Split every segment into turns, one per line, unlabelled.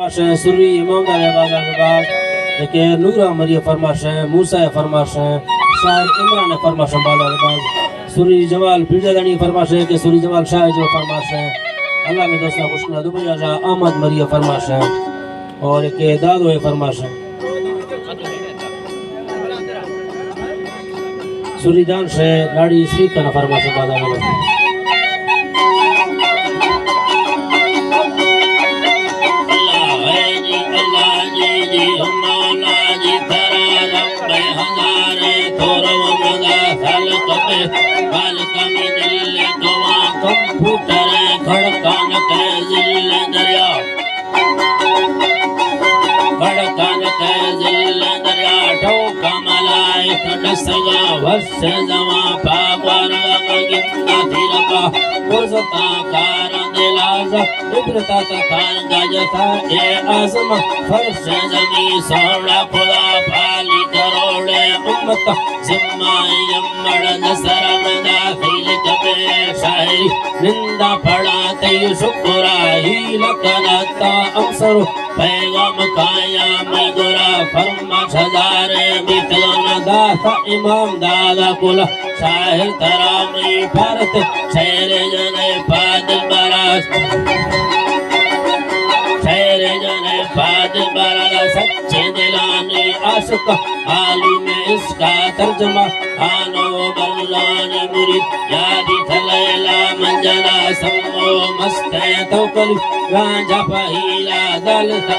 फरमाशें सुरी इमाम दादा बागा के बाद के नूरा मरिया फरमाशें मूसा फरमाशें शायर इमरान फरमाशें बागा के बाद सुरी जमाल पीड़ादानी फरमाशें के सुरी जमाल शाह जो फरमाशें अल्लाह में दोस्ता खुशना दुबई जा अहमद मरिया फरमाशें और के दादो फरमाशें सुरीदान से लाड़ी श्री का फरमाशें बागा के बाद कंप्यूटर खड़कान के जिल दरिया खड़कान के जिल दरिया ठोका मलाइक डसगा वर्षे जवा पागवार मगिन्ना थिरका कुर्सता कार दिलाजा इब्रता तार गजता ए आज़म फर्श जमी सोड़ा खुदा फाली करोड़े उम्मत जिम्मा यम्मड़ नसर मदा खिल कबे शायरी निंदा पड़ा तय शुक्रा ही लकनता अमसर पैगाम काया मैं गुरा फरमा हजारे मिथलन दाता इमाम दादा कुल शाहिर तरामी भारत शेर जने फादिल बरास शेर जने फादिल बरास सच्चे दिलानी आशिक आलू में इसका तर्जमा आनो बल्लानी मुरीद यादी थलैला मंजना सम्मो मस्ते तौकली राजा पहिला दलता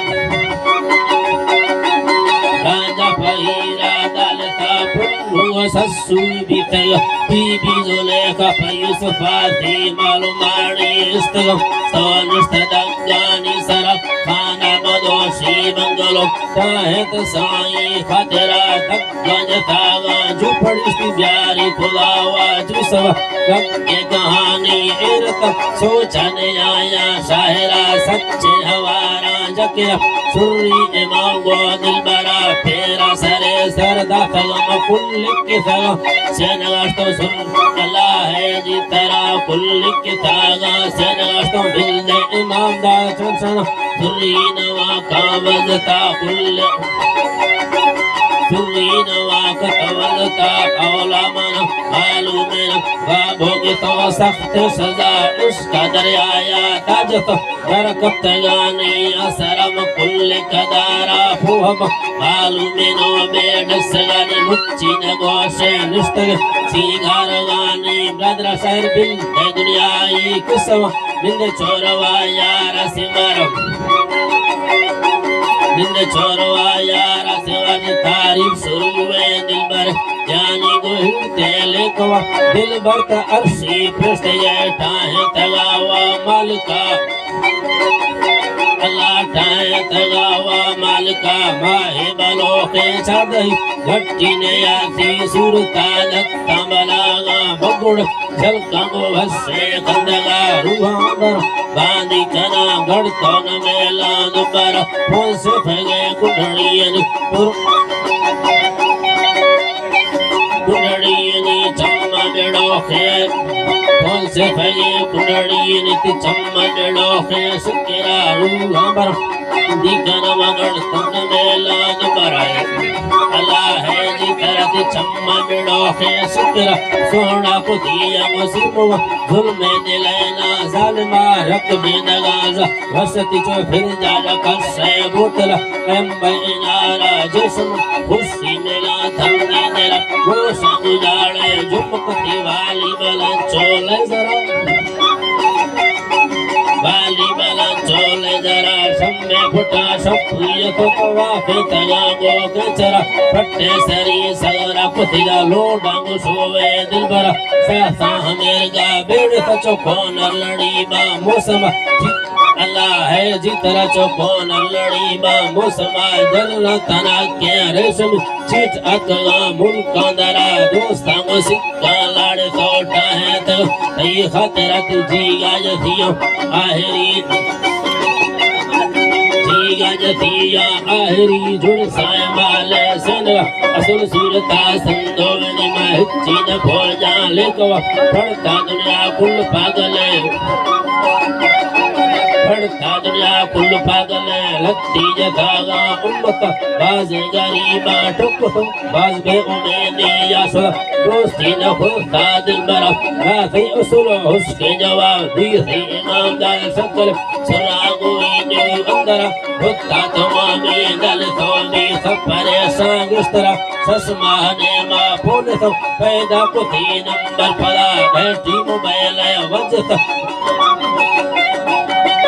राजा पहिला दलता पुन्नु सस्सु बितय बीबी जुलेखा फयूसुफा थी मालूमानी इस्तगम सोनुस्तदगानी सरफ खाना बदोशी बंगलो ताहत साई खतरा तक गजतागा झुपड़ी सी प्यारी खुदावा जुसवा गंगे कहानी इरत सोचने आया शायरा सच्चे हवारा जकिया सुरी इमाम गो दिल बरा फेरा सरे सरदा तगम कुल के सगम सेनगास्तो सुन अल्लाह है जी तेरा कुल के तागा सेनगास्तो दिल दे इमाम दा चंसन सुरी नवा का वजता कुल सुरीन वाक तवलता औला मन आलू में भोगे तो सख्त सजा उसका दरियाया ताजत बरकत गानी असरम कुल कदारा फुहम आलू में नो बेड सगानी मुच्ची न गोशे निष्ठग सीगार गानी ब्रदर शहर बिन दुनियाई कुसम बिन छोरवा यार सिमरम बिन छोरवा यार सिवन तारीफ सुरुवे दिलबर जानी गुहिर तेले कवा दिलबर का अर्शी पृष्ठ ये टाहे तगावा मालिका अल्लाह टाहे तगावा मालिका माहे बलो के चढ़ी घट्टी ने आती सुरता दत्ता बलागा बगुड़ झलका गो भस्से खंडगा रूहा बर बांधी कना गढ़तो न मेला दुबर फोन से फगे कुंडड़ियन कुंडड़ियन चम्मा डोखे फोन से फगे कुंडड़ियन चम्मा डोखे सुकेरा रूहा बर दिखन मगड़ तन मेला दुबर अल्लाह है जी करत चम्मा डोखे सुकेरा सोना को दिया मुसीबो जुल्म दिलैना जालिमा रक बिनगाजा वसती जो फिर जाजा कसे बोतला एम बैनारा जिस्म खुशी मिला थमने तेरा वो संगुजाड़े झुमकती वाली बलन चोले जरा वाली बलन चोले जरा सम्मे फुटा सफिय तो वाफे तगा गो गचरा फट्टे सरी सगरा कुथिगा लोडांगो सोवे दिलबरा सासा हमेरगा बेड़ तचो कौन लड़ी बा मौसम अल्लाह है जी तरह चो कौन लड़ी बा मौसम जल तना के रेशम चीट अकगा मुल्का दरा दोस्तां को सिक्का लाड़े सोटा है तो ये खतरा तुझी गाज थियो आखिरी जतिया आखिरी जुड़ साए माले सन असुर सूरता संदोवनी महची न भोजा लेकवा पड़ता दुनिया कुल पागले बढ़ता दुनिया कुल पागल लगती जतागा उम्मत बाज गरीबा टुक बाज बे उम्मीदी यासुल दोस्ती न खुदा दिल बरा राती उसूल उसके जवाब दी थी ईमानदार सकल सरागोई ने अंदर खुदा तमामी दल तोमी सब परेशान गुस्तरा ससमाने मा फोन तो पैदा को तीन नंबर पड़ा बैठी मोबाइल वजत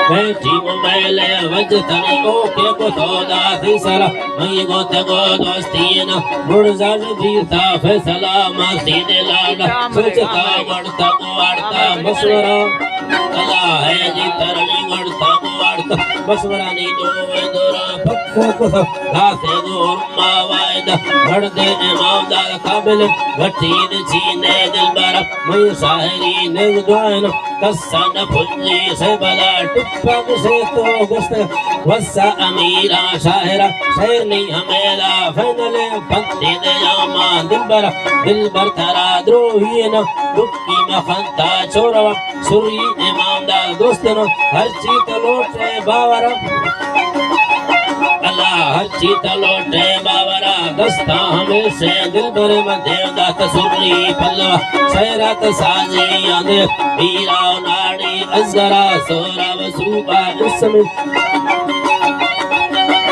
बैठी मोबाइल वजतनी ओके को सौदा थी सरा मई गोते गो दोस्तीन मुर्जाज भी था फैसला मासी ने लाला सोचता बढ़ता को आड़ता मशवरा कला है जी तरनी गढ़ता को आड़ता मशवरा नी दो दोरा पक्को को घासे गो उम्मा वायदा बढ़ दे इमामदार काबिल घटीन चीने दिल बारा मई शायरी ने दुआन कसन फुल्ली से बला टुप्पक से तो गुस्त वसा अमीरा शायरा शेरनी हमेला फैनले बंदी दे यामा दिल बर थरा द्रोही न दुखी मखंता छोरवा सुरी इमामदार दोस्त न हर चीज लोटे बावरा अल्लाह हर चीज लोटे बावरा दस्ता हमेशा दिल भरे में देवदास सुरी पल्लवा शहरत साजी आंदे हीरा नाड़ी अजरा सोरा वसूबा इसमें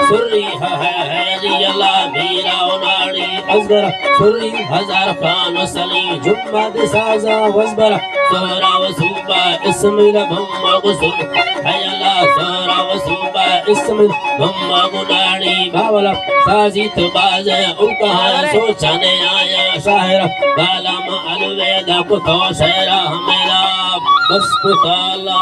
सुरी है जी अल्लाह हीरा नाड़ी अजरा सुरी हजार खान सली जुम्मा दे साजा वजबरा सोरा वसूबा इसमें भम्मा गुसुल है अल्लाह सोरा वसूबा इसमें भम्मा गुनाड़ी बावला साजी तो बाजे उनका सोचने आया शायर बाला अलवेदा को तो शेरा हमेरा बस पुताला